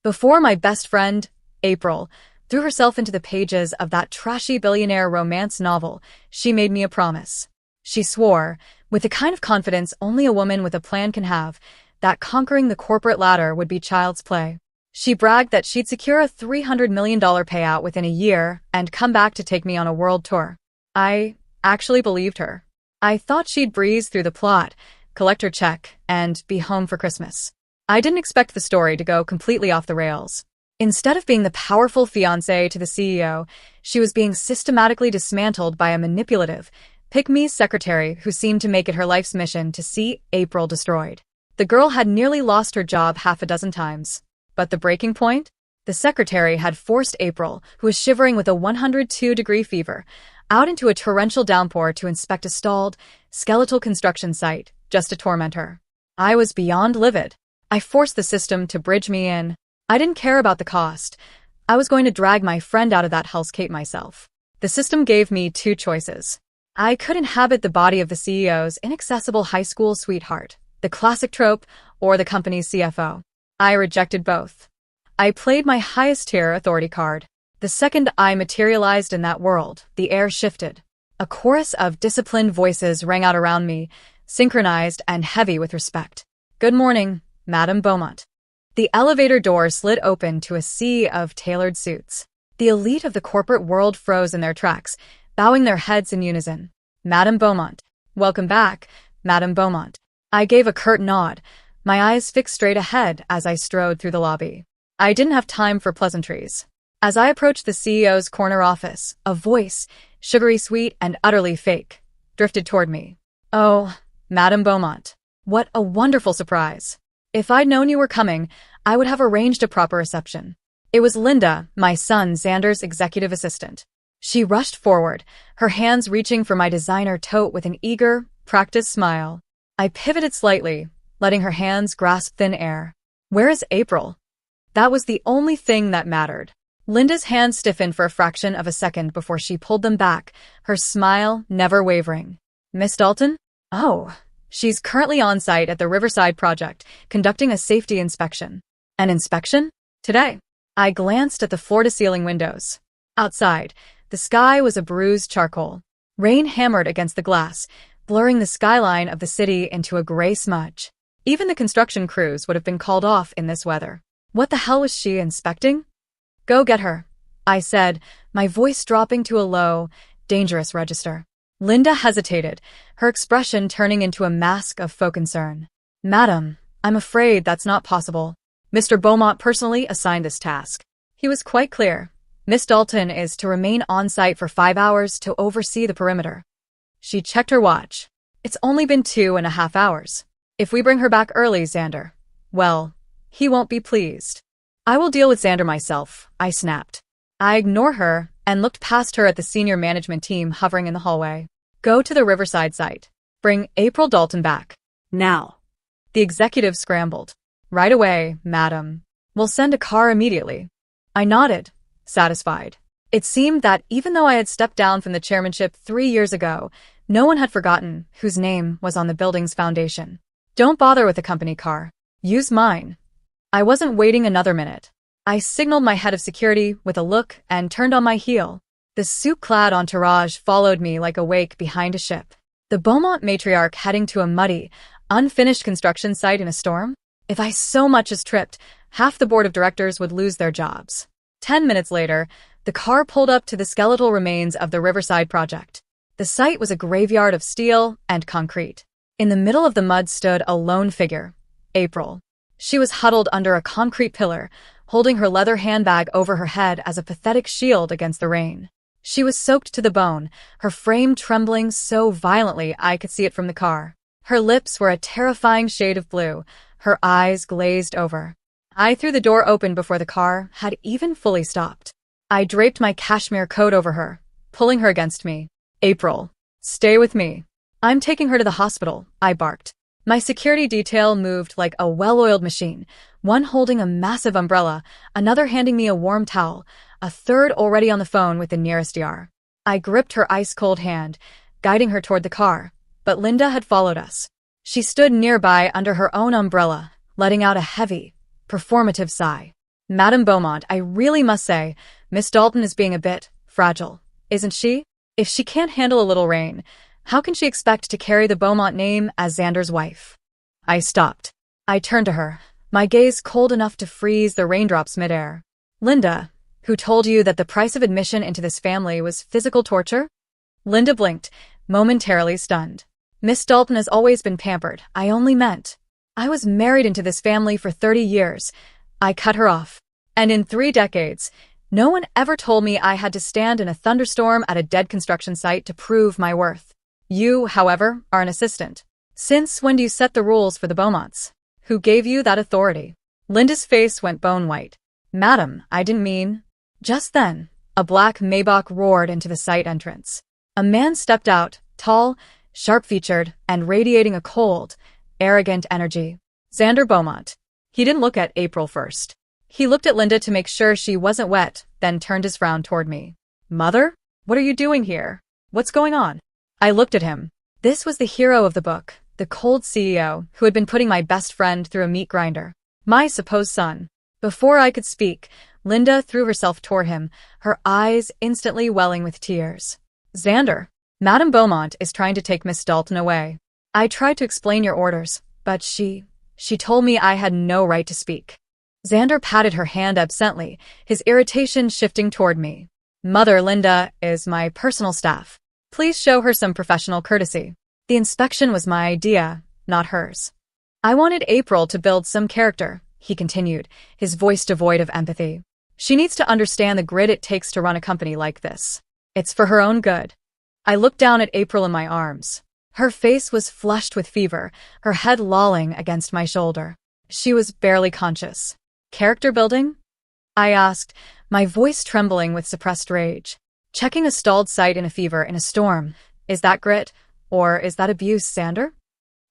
Before my best friend, April, threw herself into the pages of that trashy billionaire romance novel, she made me a promise. She swore, with the kind of confidence only a woman with a plan can have, that conquering the corporate ladder would be child's play. She bragged that she'd secure a $300 million payout within a year and come back to take me on a world tour. I actually believed her. I thought she'd breeze through the plot, collect her check, and be home for Christmas. I didn't expect the story to go completely off the rails. Instead of being the powerful fiancée to the CEO, she was being systematically dismantled by a manipulative, pick-me secretary who seemed to make it her life's mission to see April destroyed. The girl had nearly lost her job half a dozen times. But the breaking point? The secretary had forced April, who was shivering with a 102-degree fever, out into a torrential downpour to inspect a stalled, skeletal construction site, just to torment her. I was beyond livid. I forced the system to bridge me in. I didn't care about the cost. I was going to drag my friend out of that hellscape myself. The system gave me two choices. I could inhabit the body of the CEO's inaccessible high school sweetheart, the classic trope, or the company's CFO. I rejected both. I played my highest tier authority card. The second I materialized in that world, the air shifted. A chorus of disciplined voices rang out around me, synchronized and heavy with respect. Good morning, Madame Beaumont. The elevator door slid open to a sea of tailored suits. The elite of the corporate world froze in their tracks, bowing their heads in unison. Madame Beaumont. Welcome back, Madame Beaumont. I gave a curt nod, my eyes fixed straight ahead as I strode through the lobby. I didn't have time for pleasantries. As I approached the CEO's corner office, a voice, sugary sweet and utterly fake, drifted toward me. Oh, Madame Beaumont. What a wonderful surprise. If I'd known you were coming, I would have arranged a proper reception. It was Linda, my son Xander's executive assistant. She rushed forward, her hands reaching for my designer tote with an eager, practiced smile. I pivoted slightly, letting her hands grasp thin air. Where is April? That was the only thing that mattered. Linda's hands stiffened for a fraction of a second before she pulled them back, her smile never wavering. Miss Dalton? Oh. She's currently on site at the Riverside project, conducting a safety inspection. An inspection? Today. I glanced at the floor-to-ceiling windows. Outside, the sky was a bruised charcoal. Rain hammered against the glass, blurring the skyline of the city into a gray smudge. Even the construction crews would have been called off in this weather. What the hell was she inspecting? Go get her, I said, my voice dropping to a low, dangerous register. Linda hesitated, her expression turning into a mask of faux concern. Madam, I'm afraid that's not possible. Mr. Beaumont personally assigned this task. He was quite clear. Miss Dalton is to remain on site for 5 hours to oversee the perimeter. She checked her watch. It's only been 2.5 hours. If we bring her back early, Xander, well, he won't be pleased. I will deal with Xander myself, I snapped. I ignored her and looked past her at the senior management team hovering in the hallway. Go to the Riverside site. Bring April Dalton back. Now. The executive scrambled. Right away, madam. We'll send a car immediately. I nodded, satisfied. It seemed that even though I had stepped down from the chairmanship 3 years ago, no one had forgotten whose name was on the building's foundation. Don't bother with the company car. Use mine. I wasn't waiting another minute. I signaled my head of security with a look and turned on my heel. The suit-clad entourage followed me like a wake behind a ship. The Beaumont matriarch heading to a muddy, unfinished construction site in a storm? If I so much as tripped, half the board of directors would lose their jobs. 10 minutes later, the car pulled up to the skeletal remains of the Riverside project. The site was a graveyard of steel and concrete. In the middle of the mud stood a lone figure, April. She was huddled under a concrete pillar, holding her leather handbag over her head as a pathetic shield against the rain. She was soaked to the bone, her frame trembling so violently I could see it from the car. Her lips were a terrifying shade of blue, her eyes glazed over. I threw the door open before the car had even fully stopped. I draped my cashmere coat over her, pulling her against me. April, stay with me. I'm taking her to the hospital, I barked. My security detail moved like a well-oiled machine, one holding a massive umbrella, another handing me a warm towel, a third already on the phone with the nearest ER. I gripped her ice-cold hand, guiding her toward the car, but Linda had followed us. She stood nearby under her own umbrella, letting out a heavy, performative sigh. Madame Beaumont, I really must say, Miss Dalton is being a bit fragile, isn't she? If she can't handle a little rain, how can she expect to carry the Beaumont name as Xander's wife? I stopped. I turned to her, my gaze cold enough to freeze the raindrops midair. Linda, who told you that the price of admission into this family was physical torture? Linda blinked, momentarily stunned. Miss Dalton has always been pampered. I only meant I was married into this family for 30 years. I cut her off. And in 3 decades, no one ever told me I had to stand in a thunderstorm at a dead construction site to prove my worth. You, however, are an assistant. Since when do you set the rules for the Beaumonts? Who gave you that authority? Linda's face went bone white. Madam, I didn't mean. Just then, a black Maybach roared into the site entrance. A man stepped out, tall, sharp-featured, and radiating a cold, arrogant energy. Xander Beaumont. He didn't look at April first. He looked at Linda to make sure she wasn't wet, then turned his frown toward me. Mother? What are you doing here? What's going on? I looked at him. This was the hero of the book, the cold CEO who had been putting my best friend through a meat grinder. My supposed son. Before I could speak, Linda threw herself toward him, her eyes instantly welling with tears. Xander, Madame Beaumont is trying to take Miss Dalton away. I tried to explain your orders, but she told me I had no right to speak. Xander patted her hand absently, his irritation shifting toward me. Mother, Linda is my personal staff. Please show her some professional courtesy. The inspection was my idea, not hers. I wanted April to build some character, he continued, his voice devoid of empathy. She needs to understand the grit it takes to run a company like this. It's for her own good. I looked down at April in my arms. Her face was flushed with fever, her head lolling against my shoulder. She was barely conscious. Character building? I asked, my voice trembling with suppressed rage. Checking a stalled site in a fever in a storm. Is that grit? Or is that abuse, Xander?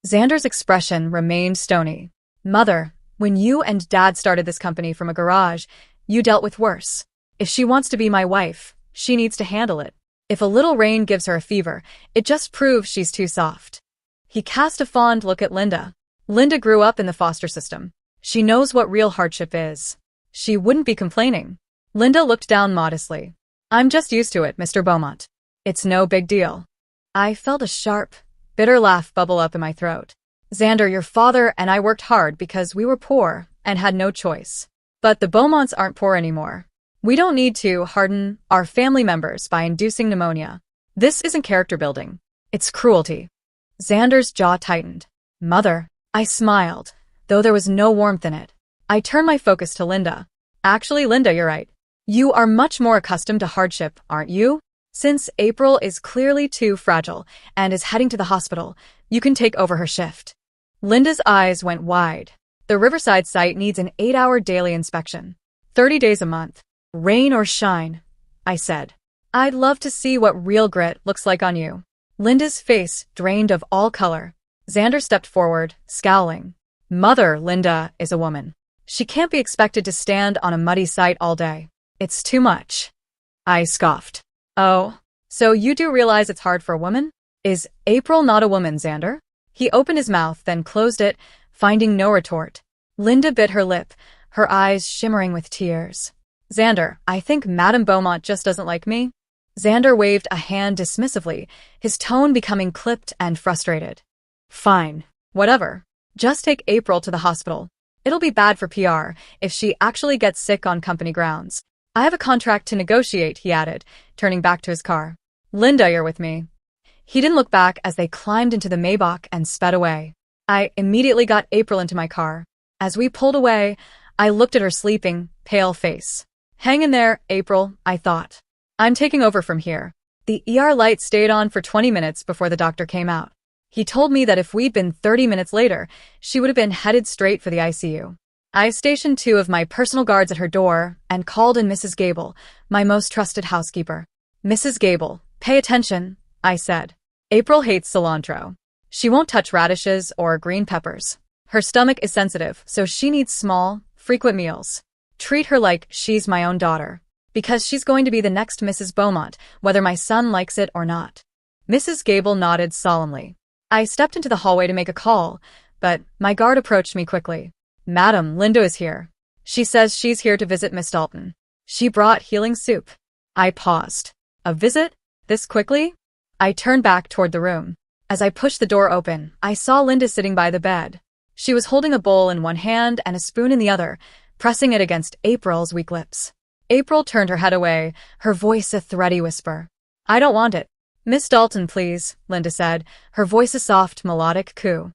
Xander's expression remained stony. Mother, when you and Dad started this company from a garage, you dealt with worse. If she wants to be my wife, she needs to handle it. If a little rain gives her a fever, it just proves she's too soft. He cast a fond look at Linda. Linda grew up in the foster system. She knows what real hardship is. She wouldn't be complaining. Linda looked down modestly. I'm just used to it, Mr. Beaumont. It's no big deal. I felt a sharp, bitter laugh bubble up in my throat. Xander, your father and I worked hard because we were poor and had no choice. But the Beaumonts aren't poor anymore. We don't need to harden our family members by inducing pneumonia. This isn't character building. It's cruelty. Xander's jaw tightened. Mother, I smiled, though there was no warmth in it. I turned my focus to Linda. Actually, Linda, you're right. You are much more accustomed to hardship, aren't you? Since April is clearly too fragile and is heading to the hospital, you can take over her shift. Linda's eyes went wide. The Riverside site needs an 8-hour daily inspection. 30 days a month. Rain or shine, I said. I'd love to see what real grit looks like on you. Linda's face drained of all color. Xander stepped forward, scowling. Mother, Linda is a woman. She can't be expected to stand on a muddy site all day. It's too much. I scoffed. Oh, so you do realize it's hard for a woman? Is April not a woman, Xander? He opened his mouth, then closed it, finding no retort. Linda bit her lip, her eyes shimmering with tears. Xander, I think Madame Beaumont just doesn't like me. Xander waved a hand dismissively, his tone becoming clipped and frustrated. Fine. Whatever. Just take April to the hospital. It'll be bad for PR if she actually gets sick on company grounds. I have a contract to negotiate, he added, turning back to his car. Linda, you're with me. He didn't look back as they climbed into the Maybach and sped away. I immediately got April into my car. As we pulled away, I looked at her sleeping, pale face. Hang in there, April, I thought. I'm taking over from here. The ER light stayed on for 20 minutes before the doctor came out. He told me that if we'd been 30 minutes later, she would have been headed straight for the ICU. I stationed 2 of my personal guards at her door and called in Mrs. Gable, my most trusted housekeeper. Mrs. Gable, pay attention, I said. April hates cilantro. She won't touch radishes or green peppers. Her stomach is sensitive, so she needs small, frequent meals. Treat her like she's my own daughter, because she's going to be the next Mrs. Beaumont, whether my son likes it or not. Mrs. Gable nodded solemnly. I stepped into the hallway to make a call, but my guard approached me quickly. Madam, Linda is here. She says she's here to visit Miss Dalton. She brought healing soup. I paused. A visit? This quickly? I turned back toward the room. As I pushed the door open, I saw Linda sitting by the bed. She was holding a bowl in one hand and a spoon in the other, pressing it against April's weak lips. April turned her head away, her voice a thready whisper. I don't want it. Miss Dalton, please, Linda said, her voice a soft, melodic coo.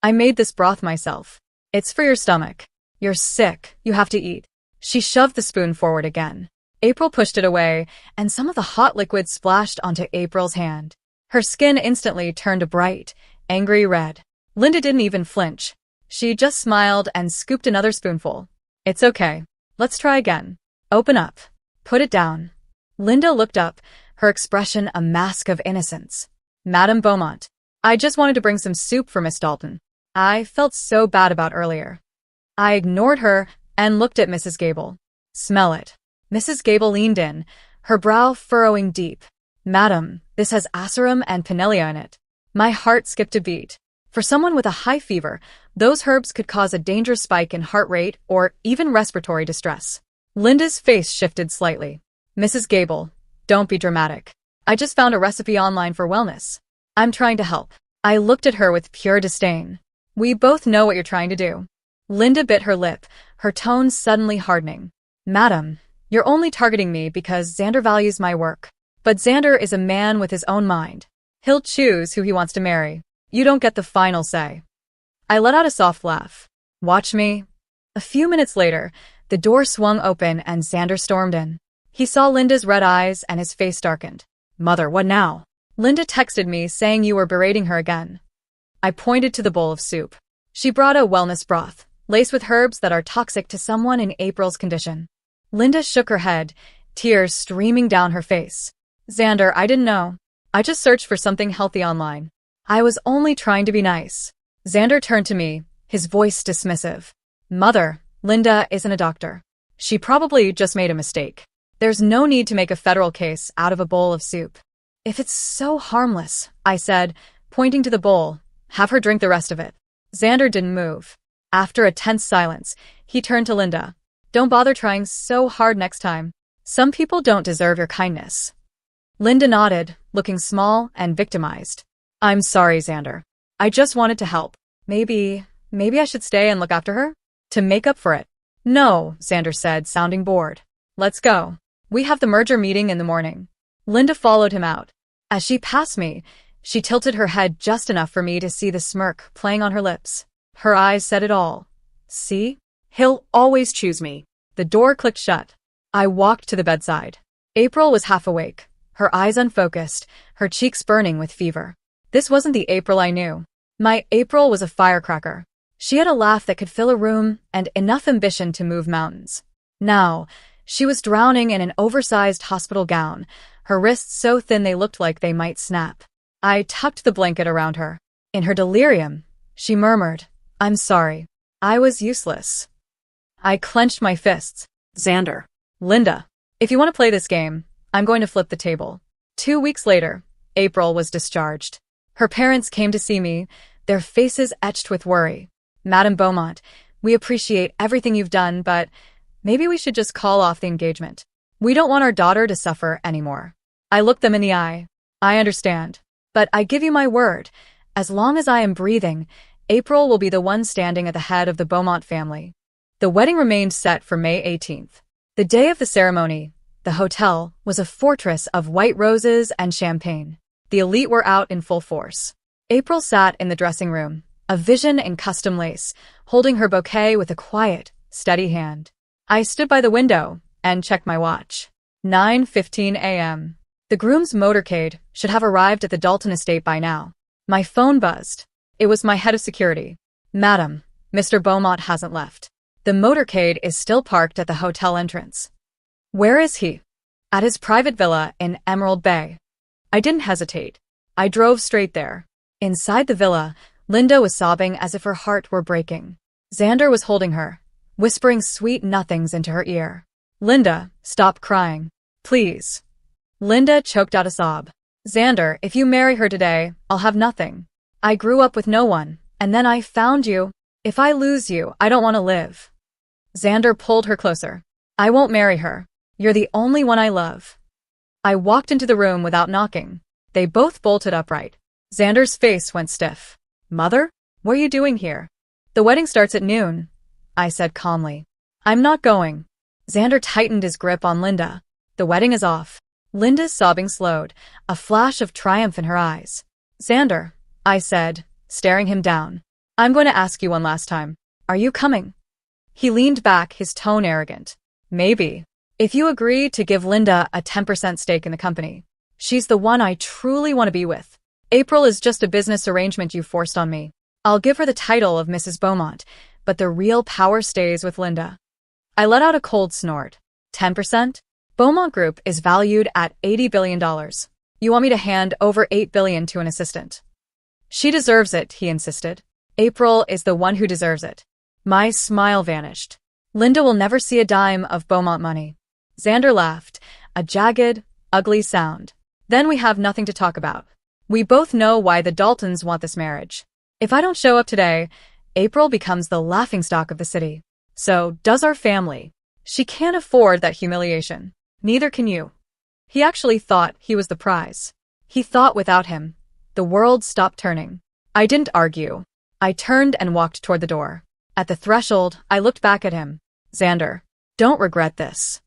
I made this broth myself. It's for your stomach. You're sick. You have to eat. She shoved the spoon forward again. April pushed it away, and some of the hot liquid splashed onto April's hand. Her skin instantly turned a bright, angry red. Linda didn't even flinch. She just smiled and scooped another spoonful. It's okay. Let's try again. Open up. Put it down. Linda looked up, her expression a mask of innocence. Madame Beaumont, I just wanted to bring some soup for Miss Dalton. I felt so bad about earlier. I ignored her and looked at Mrs. Gable. Smell it. Mrs. Gable leaned in, her brow furrowing deep. Madam, this has asarum and pinelia in it. My heart skipped a beat. For someone with a high fever, those herbs could cause a dangerous spike in heart rate or even respiratory distress. Linda's face shifted slightly. Mrs. Gable, don't be dramatic. I just found a recipe online for wellness. I'm trying to help. I looked at her with pure disdain. We both know what you're trying to do. Linda bit her lip, her tone suddenly hardening. Madam, you're only targeting me because Xander values my work. But Xander is a man with his own mind. He'll choose who he wants to marry. You don't get the final say. I let out a soft laugh. Watch me. A few minutes later, the door swung open and Xander stormed in. He saw Linda's red eyes and his face darkened. Mother, what now? Linda texted me saying you were berating her again. I pointed to the bowl of soup. She brought a wellness broth, laced with herbs that are toxic to someone in April's condition. Linda shook her head, tears streaming down her face. Xander, I didn't know. I just searched for something healthy online. I was only trying to be nice. Xander turned to me, his voice dismissive. Mother, Linda isn't a doctor. She probably just made a mistake. There's no need to make a federal case out of a bowl of soup. If it's so harmless, I said, pointing to the bowl, have her drink the rest of it. Xander didn't move. After a tense silence, he turned to Linda. Don't bother trying so hard next time. Some people don't deserve your kindness. Linda nodded, looking small and victimized. I'm sorry, Xander. I just wanted to help. Maybe I should stay and look after her? To make up for it. No, Xander said, sounding bored. Let's go. We have the merger meeting in the morning. Linda followed him out. As she passed me, she tilted her head just enough for me to see the smirk playing on her lips. Her eyes said it all. See? He'll always choose me. The door clicked shut. I walked to the bedside. April was half awake, her eyes unfocused, her cheeks burning with fever. This wasn't the April I knew. My April was a firecracker. She had a laugh that could fill a room and enough ambition to move mountains. Now, she was drowning in an oversized hospital gown, her wrists so thin they looked like they might snap. I tucked the blanket around her. In her delirium, she murmured, I'm sorry. I was useless. I clenched my fists. Xander. Linda. If you want to play this game, I'm going to flip the table. 2 weeks later, April was discharged. Her parents came to see me, their faces etched with worry. Madame Beaumont, we appreciate everything you've done, but maybe we should just call off the engagement. We don't want our daughter to suffer anymore. I looked them in the eye. I understand. But I give you my word, as long as I am breathing, April will be the one standing at the head of the Beaumont family. The wedding remained set for May 18th. The day of the ceremony, the hotel was a fortress of white roses and champagne. The elite were out in full force. April sat in the dressing room, a vision in custom lace, holding her bouquet with a quiet, steady hand. I stood by the window and checked my watch. 9:15 a.m. The groom's motorcade should have arrived at the Dalton estate by now. My phone buzzed. It was my head of security. Madam, Mr. Beaumont hasn't left. The motorcade is still parked at the hotel entrance. Where is he? At his private villa in Emerald Bay. I didn't hesitate. I drove straight there. Inside the villa, Linda was sobbing as if her heart were breaking. Xander was holding her, whispering sweet nothings into her ear. Linda, stop crying. Please. Linda choked out a sob. Xander, if you marry her today, I'll have nothing. I grew up with no one, and then I found you. If I lose you, I don't want to live. Xander pulled her closer. I won't marry her. You're the only one I love. I walked into the room without knocking. They both bolted upright. Xander's face went stiff. Mother? What are you doing here? The wedding starts at noon, I said calmly. I'm not going. Xander tightened his grip on Linda. The wedding is off. Linda's sobbing slowed, a flash of triumph in her eyes. Xander, I said, staring him down. I'm going to ask you one last time. Are you coming? He leaned back, his tone arrogant. Maybe. If you agree to give Linda a 10% stake in the company. She's the one I truly want to be with. April is just a business arrangement you forced on me. I'll give her the title of Mrs. Beaumont, but the real power stays with Linda. I let out a cold snort. 10%? Beaumont Group is valued at $80 billion. You want me to hand over $8 billion to an assistant? She deserves it, he insisted. April is the one who deserves it. My smile vanished. Linda will never see a dime of Beaumont money. Xander laughed, a jagged, ugly sound. Then we have nothing to talk about. We both know why the Daltons want this marriage. If I don't show up today, April becomes the laughingstock of the city. So does our family. She can't afford that humiliation. Neither can you. He actually thought he was the prize. He thought without him, the world stopped turning. I didn't argue. I turned and walked toward the door. At the threshold, I looked back at him. Xander, don't regret this.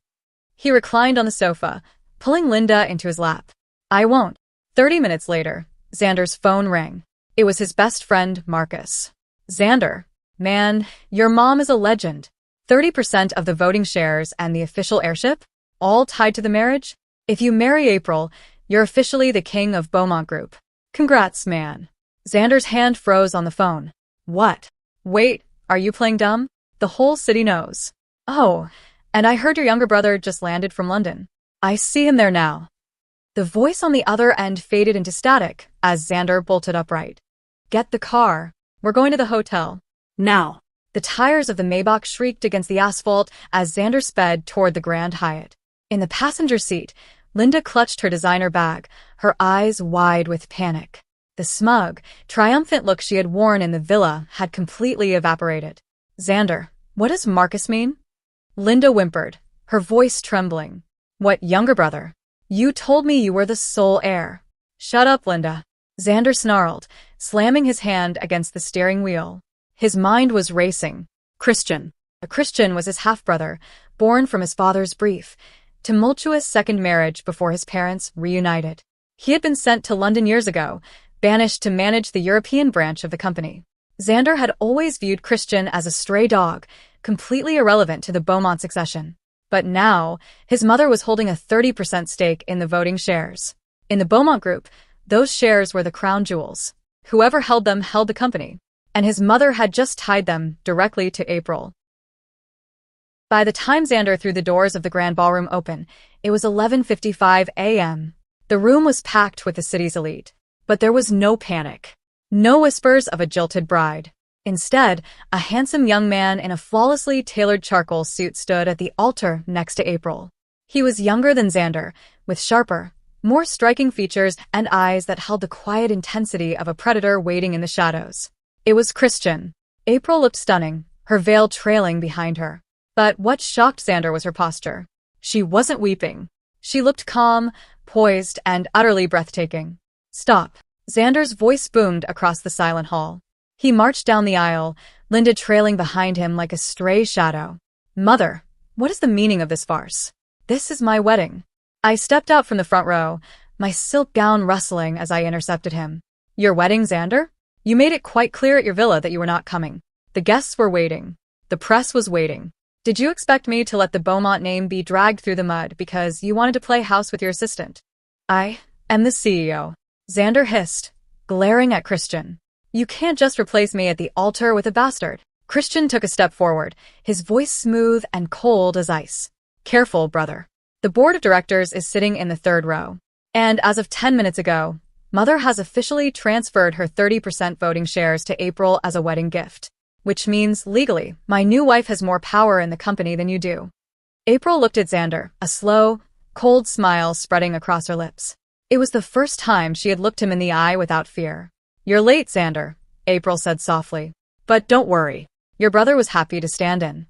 He reclined on the sofa, pulling Linda into his lap. I won't. 30 minutes later, Xander's phone rang. It was his best friend, Marcus. Xander, man, your mom is a legend. 30% of the voting shares and the official heirship? All tied to the marriage? If you marry April, you're officially the king of Beaumont Group. Congrats, man. Xander's hand froze on the phone. What? Wait, are you playing dumb? The whole city knows. Oh, and I heard your younger brother just landed from London. I see him there now. The voice on the other end faded into static as Xander bolted upright. Get the car. We're going to the hotel. Now. The tires of the Maybach shrieked against the asphalt as Xander sped toward the Grand Hyatt. In the passenger seat, Linda clutched her designer bag, her eyes wide with panic. The smug, triumphant look she had worn in the villa had completely evaporated. Xander, what does Marcus mean? Linda whimpered, her voice trembling. What younger brother? You told me you were the sole heir. Shut up, Linda. Xander snarled, slamming his hand against the steering wheel. His mind was racing. Christian. A Christian was his half-brother, born from his father's brief, tumultuous second marriage before his parents reunited. He had been sent to London years ago, banished to manage the European branch of the company. Xander had always viewed Christian as a stray dog, completely irrelevant to the Beaumont succession. But now, his mother was holding a 30% stake in the voting shares. In the Beaumont Group, those shares were the crown jewels. Whoever held them held the company, and his mother had just tied them directly to April. By the time Xander threw the doors of the grand ballroom open, it was 11:55 a.m. The room was packed with the city's elite. But there was no panic. No whispers of a jilted bride. Instead, a handsome young man in a flawlessly tailored charcoal suit stood at the altar next to April. He was younger than Xander, with sharper, more striking features and eyes that held the quiet intensity of a predator waiting in the shadows. It was Christian. April looked stunning, her veil trailing behind her. But what shocked Xander was her posture. She wasn't weeping. She looked calm, poised, and utterly breathtaking. Stop. Xander's voice boomed across the silent hall. He marched down the aisle, Linda trailing behind him like a stray shadow. Mother, what is the meaning of this farce? This is my wedding. I stepped out from the front row, my silk gown rustling as I intercepted him. Your wedding, Xander? You made it quite clear at your villa that you were not coming. The guests were waiting. The press was waiting. Did you expect me to let the Beaumont name be dragged through the mud because you wanted to play house with your assistant? I am the CEO. Xander hissed, glaring at Christian. You can't just replace me at the altar with a bastard. Christian took a step forward, his voice smooth and cold as ice. Careful, brother. The board of directors is sitting in the third row. And as of 10 minutes ago, Mother has officially transferred her 30% voting shares to April as a wedding gift. Which means, legally, my new wife has more power in the company than you do. April looked at Xander, a slow, cold smile spreading across her lips. It was the first time she had looked him in the eye without fear. You're late, Xander, April said softly. But don't worry. Your brother was happy to stand in.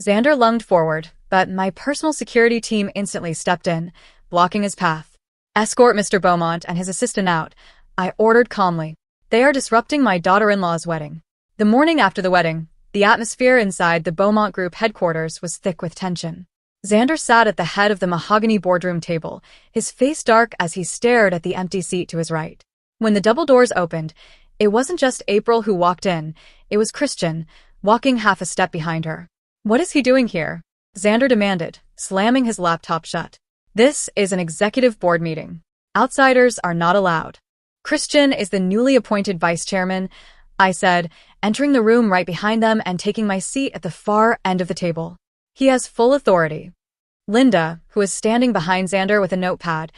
Xander lunged forward, but my personal security team instantly stepped in, blocking his path. Escort Mr. Beaumont and his assistant out, I ordered calmly. They are disrupting my daughter-in-law's wedding. The morning after the wedding, the atmosphere inside the Beaumont Group headquarters was thick with tension. Xander sat at the head of the mahogany boardroom table, his face dark as he stared at the empty seat to his right. When the double doors opened, it wasn't just April who walked in, it was Christian, walking half a step behind her. What is he doing here? Xander demanded, slamming his laptop shut. This is an executive board meeting. Outsiders are not allowed. Christian is the newly appointed vice chairman, I said, entering the room right behind them and taking my seat at the far end of the table. He has full authority. Linda, who was standing behind Xander with a notepad,